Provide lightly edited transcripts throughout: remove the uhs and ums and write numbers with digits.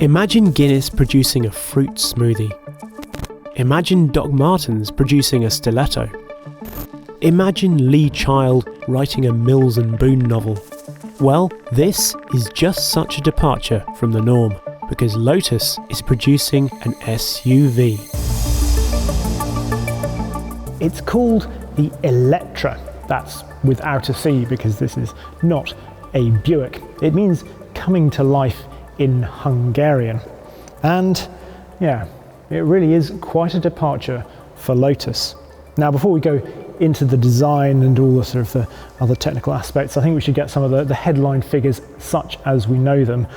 Imagine Guinness producing a fruit smoothie. Imagine Doc Martens producing a stiletto. Imagine Lee Child writing a Mills and Boon novel. Well, this is just such a departure from the norm, because Lotus is producing an SUV. It's called the Eletre. That's without a C, because this is not a Buick. It means coming to life in Hungarian. And yeah, it really is quite a departure for Lotus. Now, before we go into the design and all the sort of the other technical aspects, I think we should get some of the headline figures such as we know them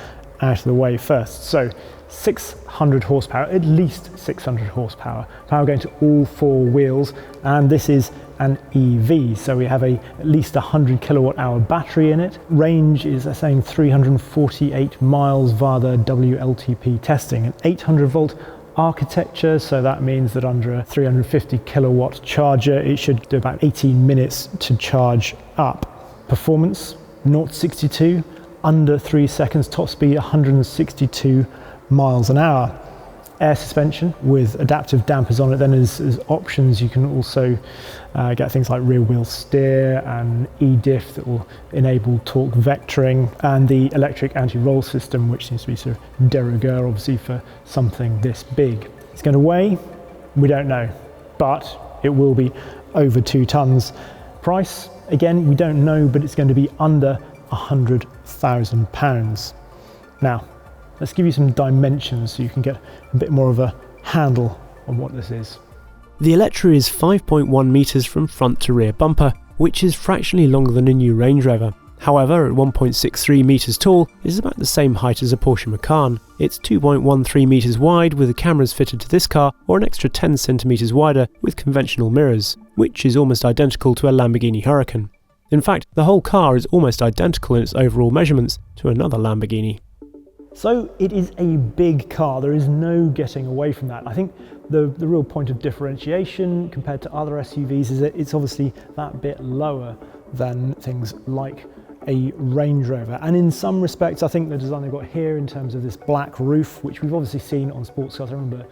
out of the way first. So 600 horsepower, at least 600 horsepower, power going to all four wheels, and this is an EV, so we have at least 100 kilowatt hour battery in it. Range is saying 348 miles via the WLTP testing, an 800 volt architecture, so that means that under a 350 kilowatt charger it should do about 18 minutes to charge up. Performance 0 to 62 under 3 seconds, top speed 162 miles an hour. Air suspension with adaptive dampers on it. Then as options you can also get things like rear wheel steer and e-diff that will enable torque vectoring, and the electric anti-roll system, which seems to be sort of de rigueur obviously for something this big. It's going to weigh, we don't know, but it will be over 2 tons. Price, again, we don't know, but it's going to be under £100,000. Now, let's give you some dimensions so you can get a bit more of a handle on what this is. The Eletre is 5.1 metres from front to rear bumper, which is fractionally longer than a new Range Rover. However, at 1.63 metres tall, it is about the same height as a Porsche Macan. It's 2.13 metres wide with the cameras fitted to this car, or an extra 10 centimetres wider with conventional mirrors, which is almost identical to a Lamborghini Huracan. In fact, the whole car is almost identical in its overall measurements to another Lamborghini. So it is a big car, there is no getting away from that. I think the real point of differentiation compared to other SUVs is that it's obviously that bit lower than things like a Range Rover. And in some respects, I think the design they've got here in terms of this black roof, which we've obviously seen on sports cars. I remember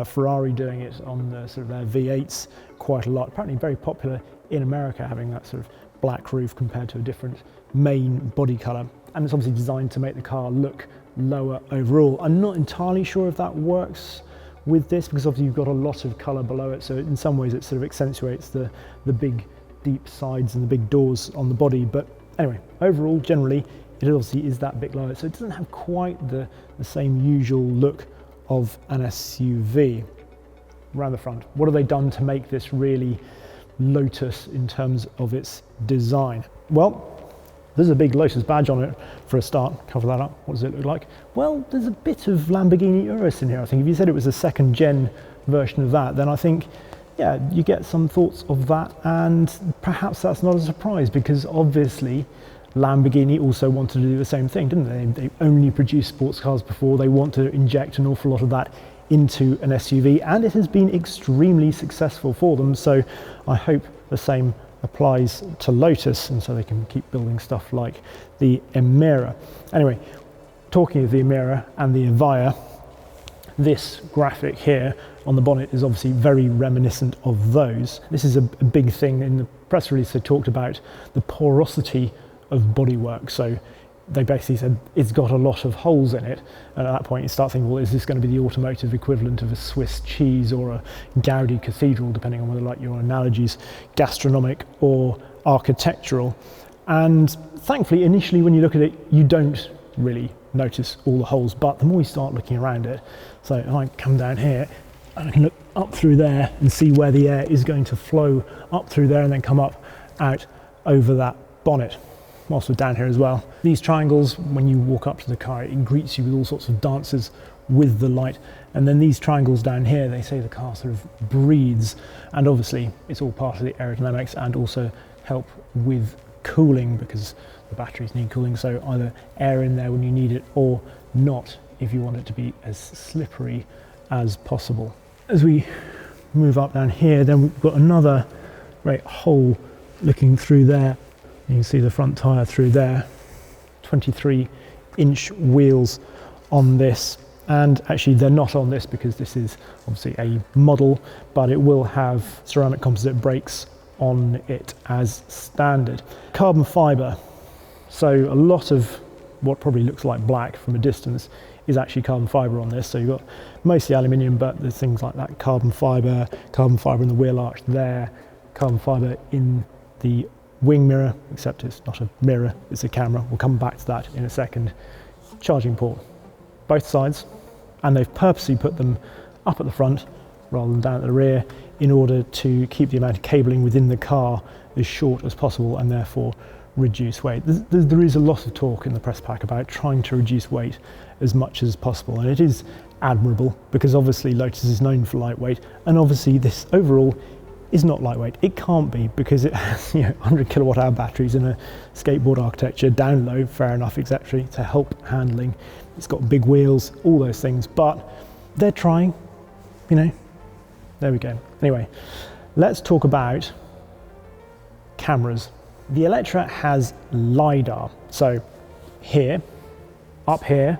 Ferrari doing it on sort of their V8s quite a lot. Apparently very popular in America, having that sort of black roof compared to a different main body colour. And it's obviously designed to make the car look lower overall. I'm not entirely sure if that works with this, because obviously you've got a lot of colour below it, so in some ways it sort of accentuates the big deep sides and the big doors on the body. But anyway, overall, generally, it obviously is that bit lower, so it doesn't have quite the same usual look of an SUV. Around the front, what have they done to make this really Lotus in terms of its design? Well, there's a big Lotus badge on it for a start. Cover that up. What does it look like? Well, there's a bit of Lamborghini Urus in here. I think if you said it was a second gen version of that, then I think, yeah, you get some thoughts of that, and perhaps that's not a surprise, because obviously Lamborghini also wanted to do the same thing, didn't they? They only produced sports cars before. They want to inject an awful lot of that into an SUV, and it has been extremely successful for them. So I hope the same applies to Lotus, and so they can keep building stuff like the Emira. Anyway, talking of the Emira and the Evija, this graphic here on the bonnet is obviously very reminiscent of those. This is a big thing in the press release. They talked about the porosity of bodywork. So they basically said it's got a lot of holes in it, and at that point you start thinking, well, is this going to be the automotive equivalent of a Swiss cheese or a Gaudi cathedral, depending on whether like your analogies gastronomic or architectural. And thankfully, initially when you look at it, you don't really notice all the holes, but the more you start looking around it, so if I come down here, I can look up through there and see where the air is going to flow up through there and then come up out over that bonnet. Also down here as well. These triangles, when you walk up to the car, it greets you with all sorts of dances with the light. And then these triangles down here, they say the car sort of breathes. And obviously it's all part of the aerodynamics and also help with cooling, because the batteries need cooling. So either air in there when you need it or not if you want it to be as slippery as possible. As we move up down here, then we've got another great hole looking through there. You can see the front tyre through there, 23-inch wheels on this. And actually they're not on this because this is obviously a model, but it will have ceramic composite brakes on it as standard. Carbon fibre, so a lot of what probably looks like black from a distance is actually carbon fibre on this. So you've got mostly aluminium, but there's things like that carbon fibre in the wheel arch there, carbon fibre in the wing mirror, except it's not a mirror, it's a camera. We'll come back to that in a second. Charging port, both sides, and they've purposely put them up at the front rather than down at the rear in order to keep the amount of cabling within the car as short as possible and therefore reduce weight. There is a lot of talk in the press pack about trying to reduce weight as much as possible, and it is admirable because obviously Lotus is known for lightweight, and obviously this overall is not lightweight. It can't be because it has 100 kilowatt hour batteries in a skateboard architecture, down low, fair enough, exactly, to help handling. It's got big wheels, all those things, but they're trying, there we go. Anyway, let's talk about cameras. The Eletre has LiDAR, so here, up here,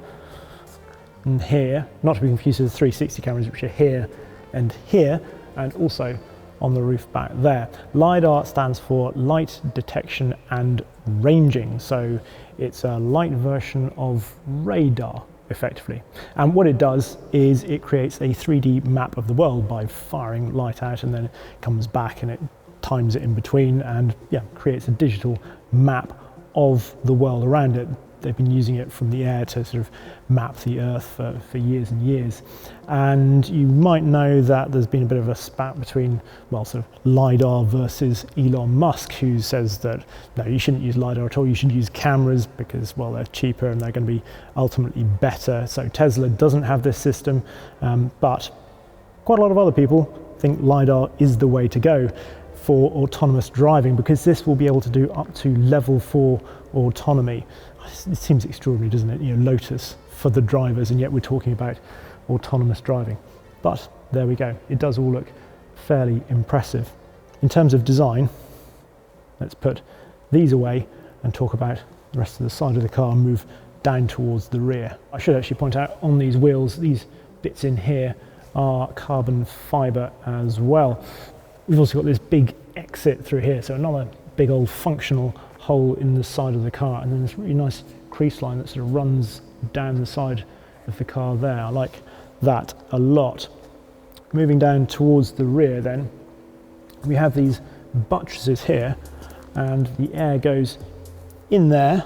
and here, not to be confused with the 360 cameras which are here, and also on the roof back there. LiDAR stands for light detection and ranging, so it's a light version of radar effectively. And what it does is it creates a 3D map of the world by firing light out, and then it comes back and it times it in between and creates a digital map of the world around it. They've been using it from the air to sort of map the Earth for years and years. And you might know that there's been a bit of a spat between, sort of LiDAR versus Elon Musk, who says that, no, you shouldn't use LiDAR at all, you should use cameras because, they're cheaper and they're going to be ultimately better. So Tesla doesn't have this system, but quite a lot of other people think LiDAR is the way to go for autonomous driving, because this will be able to do up to level 4 autonomy. It seems extraordinary, doesn't it? Lotus for the drivers, and yet we're talking about autonomous driving. But there we go. It does all look fairly impressive. In terms of design, let's put these away and talk about the rest of the side of the car and move down towards the rear. I should actually point out on these wheels, these bits in here are carbon fibre as well. We've also got this big exit through here, so another big old functional hole in the side of the car, and then this really nice crease line that sort of runs down the side of the car there. I like that a lot. Moving down towards the rear then, we have these buttresses here, and the air goes in there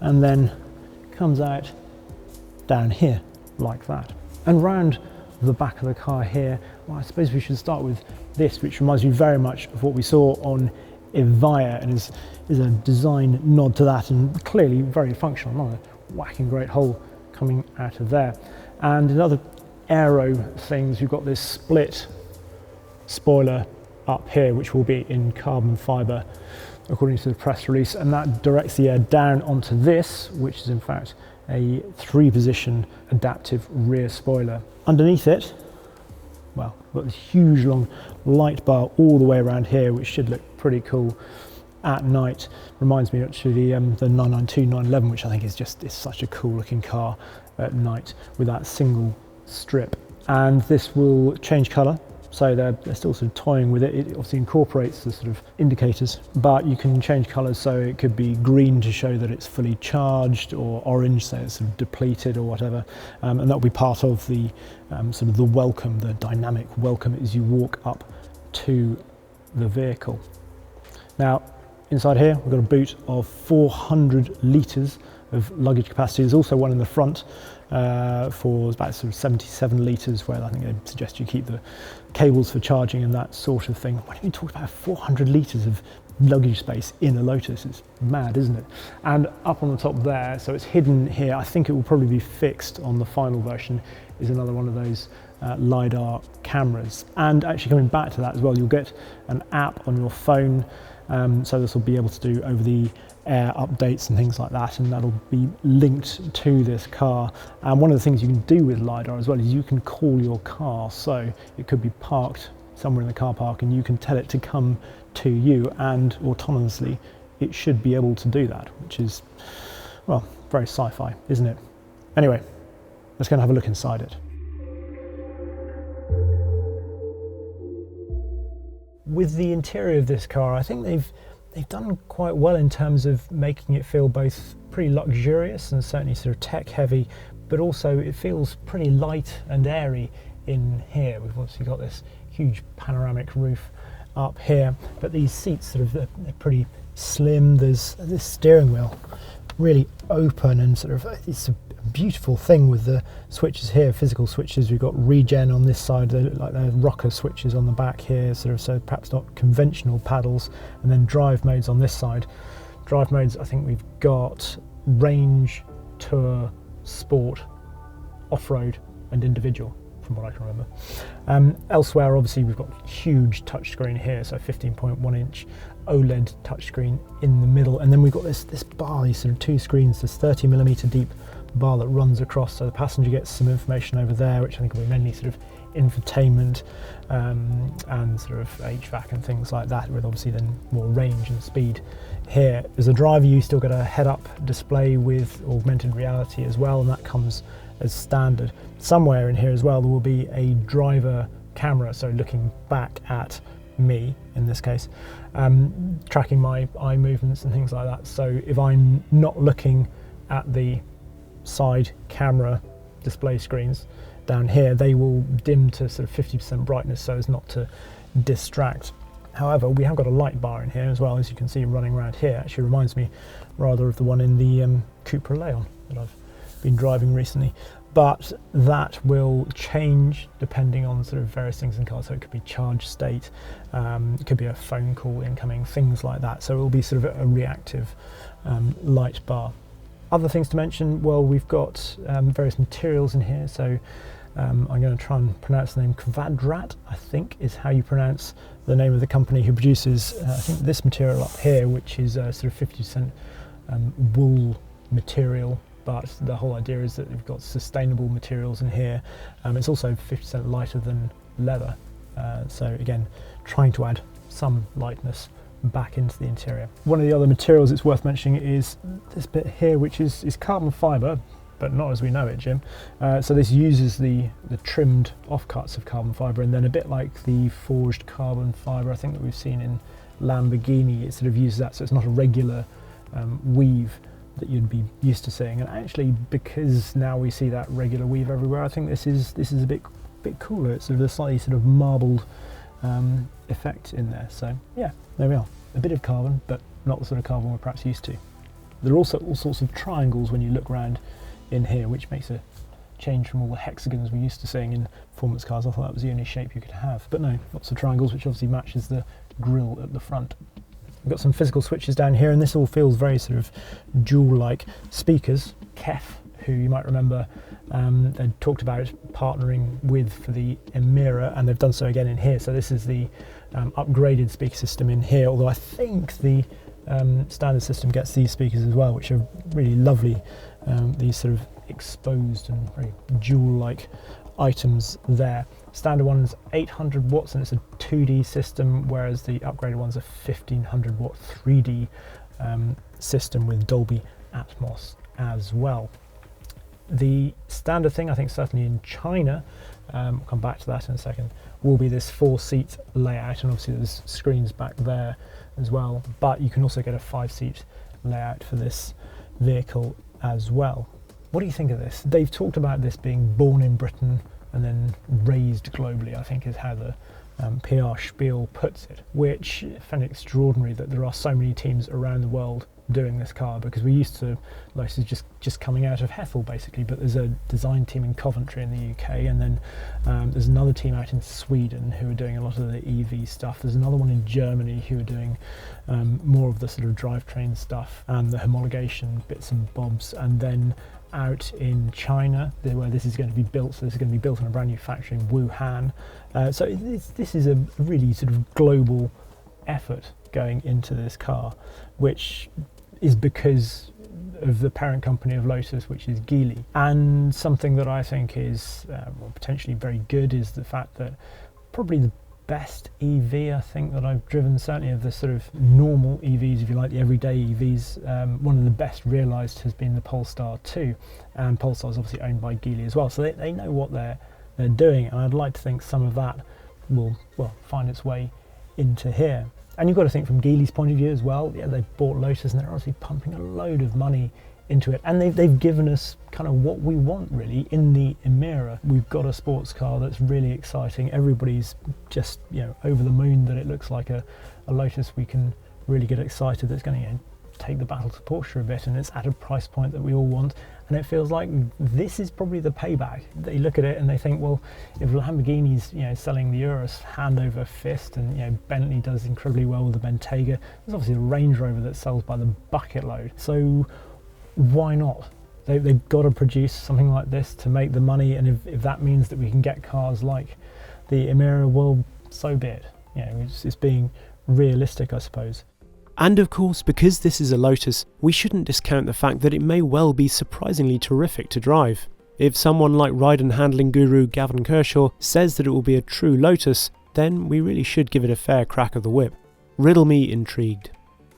and then comes out down here like that. And round the back of the car here, I suppose we should start with this, which reminds me very much of what we saw on Evija, and is a design nod to that, and clearly very functional. Another whacking great hole coming out of there. And in other aero things, you've got this split spoiler up here, which will be in carbon fibre according to the press release, and that directs the air down onto this, which is in fact a 3-position adaptive rear spoiler. Underneath it, we've got this huge long light bar all the way around here, which should look pretty cool at night. Reminds me actually the 992 911, which I think is such a cool looking car at night with that single strip. And this will change colour, so they're still sort of toying with it. It obviously incorporates the sort of indicators, but you can change colours, so it could be green to show that it's fully charged, or orange, so it's sort of depleted or whatever, and that will be part of the sort of the welcome, the dynamic welcome as you walk up to the vehicle. Now, inside here we've got a boot of 400 litres of luggage capacity. There's also one in the front for about sort of 77 litres, where I think they suggest you keep the cables for charging and that sort of thing. Why don't you talk about 400 litres of luggage space in a Lotus? It's mad, isn't it? And up on the top there, so it's hidden here, I think it will probably be fixed on the final version, is another one of those LiDAR cameras. And actually coming back to that as well, you'll get an app on your phone, so this will be able to do over the air updates and things like that, and that'll be linked to this car. And one of the things you can do with LiDAR as well is you can call your car, so it could be parked somewhere in the car park and you can tell it to come to you, and autonomously it should be able to do that, which is, very sci-fi, isn't it? Anyway, Let's go and have a look inside it. With the interior of this car, I think they've done quite well in terms of making it feel both pretty luxurious and certainly sort of tech heavy, but also it feels pretty light and airy in here. We've obviously got this huge panoramic roof up here, but these seats they're pretty slim. There's this steering wheel really open and sort of, it's a beautiful thing with the switches here, physical switches. We've got regen on this side, they look like they're rocker switches on the back here, sort of, so perhaps not conventional paddles, and then drive modes on this side. Drive modes, I think we've got range, tour, sport, off-road and individual, from what I can remember. Elsewhere, obviously, we've got huge touchscreen here, so 15.1 inch OLED touchscreen in the middle, and then we've got this bar, these sort of two screens, this 30mm deep bar that runs across, so the passenger gets some information over there, which I think will be mainly sort of infotainment and sort of HVAC and things like that, with obviously then more range and speed here. As a driver, you still get a head-up display with augmented reality as well, and that comes as standard. Somewhere in here as well there will be a driver camera, so looking back at me in this case, tracking my eye movements and things like that. So if I'm not looking at the side camera display screens down here, they will dim to sort of 50% brightness so as not to distract. However, we have got a light bar in here as well, as you can see running around here. Actually reminds me rather of the one in the Cupra Leon that I've been driving recently. But that will change depending on sort of various things in the car. So it could be charge state, it could be a phone call incoming, things like that. So it will be sort of a reactive light bar. Other things to mention, well, we've got various materials in here. So I'm going to try and pronounce the name Kvadrat, I think is how you pronounce the name of the company who produces, I think, this material up here, which is sort of 50% wool material. But the whole idea is that we've got sustainable materials in here. It's also 50% lighter than leather. So again, trying to add some lightness back into the interior. One of the other materials it's worth mentioning is this bit here, which is carbon fibre, but not as we know it, Jim. So this uses the trimmed offcuts of carbon fibre, and then a bit like the forged carbon fibre I think that we've seen in Lamborghini, it sort of uses that, so it's not a regular weave that you'd be used to seeing. And actually, because now we see that regular weave everywhere, I think this is a bit cooler. It's sort of a slightly sort of marbled effect in there. So yeah, there we are. A bit of carbon, but not the sort of carbon we're perhaps used to. There are also all sorts of triangles when you look around in here, which makes a change from all the hexagons we're used to seeing in performance cars. I thought that was the only shape you could have, but no, lots of triangles, which obviously matches the grille at the front. We've got some physical switches down here, and this all feels very sort of dual-like. Speakers, Kef, who you might remember they talked about partnering with for the Emira, and they've done so again in here. So this is the upgraded speaker system in here, although I think the standard system gets these speakers as well, which are really lovely. These sort of exposed and very jewel-like items there. Standard one's 800 watts and it's a 2D system, whereas the upgraded one's a 1500 watt 3D system with Dolby Atmos as well. The standard thing, I think certainly in China, we'll come back to that in a second, will be this 4-seat layout, and obviously there's screens back there as well, but you can also get a 5-seat layout for this vehicle as well. What do you think of this? They've talked about this being born in Britain and then raised globally, I think is how the PR spiel puts it, which I find extraordinary that there are so many teams around the world doing this car, because we used to, Lotus is just coming out of Hethel basically, but there's a design team in Coventry in the UK, and then there's another team out in Sweden who are doing a lot of the EV stuff. There's another one in Germany who are doing more of the sort of drivetrain stuff and the homologation bits and bobs, and then out in China where this is going to be built. So this is going to be built in a brand new factory in Wuhan. So this is a really sort of global effort going into this car, which is because of the parent company of Lotus, which is Geely. And something that I think is potentially very good is the fact that probably the best EV I think that I've driven, certainly of the sort of normal EVs, if you like, the everyday EVs. One of the best realised has been the Polestar 2, and Polestar is obviously owned by Geely as well, so they know what they're doing, and I'd like to think some of that will, well, find its way into here. And you've got to think from Geely's point of view as well. Yeah, they've bought Lotus and they're obviously pumping a load of money into it, and they've given us kind of what we want really in the Emira. We've got a sports car that's really exciting. Everybody's just, you know, over the moon that it looks like a Lotus. We can really get excited that's going to, you know, take the battle to Porsche a bit, and it's at a price point that we all want, and it feels like this is probably the payback. They look at it and they think, well, if Lamborghini's, you know, selling the Urus hand over fist, and, you know, Bentley does incredibly well with the Bentayga, there's obviously the Range Rover that sells by the bucket load, so why not? They've got to produce something like this to make the money, and if that means that we can get cars like the Emira, well, so be it. You know, it's being realistic, I suppose. And of course, because this is a Lotus, we shouldn't discount the fact that it may well be surprisingly terrific to drive. If someone like ride and handling guru Gavin Kershaw says that it will be a true Lotus, then we really should give it a fair crack of the whip. Riddle me intrigued.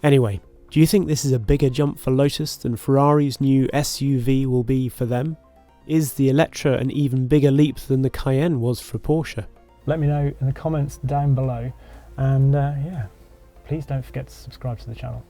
Anyway, do you think this is a bigger jump for Lotus than Ferrari's new SUV will be for them? Is the Eletre an even bigger leap than the Cayenne was for Porsche? Let me know in the comments down below, and yeah, please don't forget to subscribe to the channel.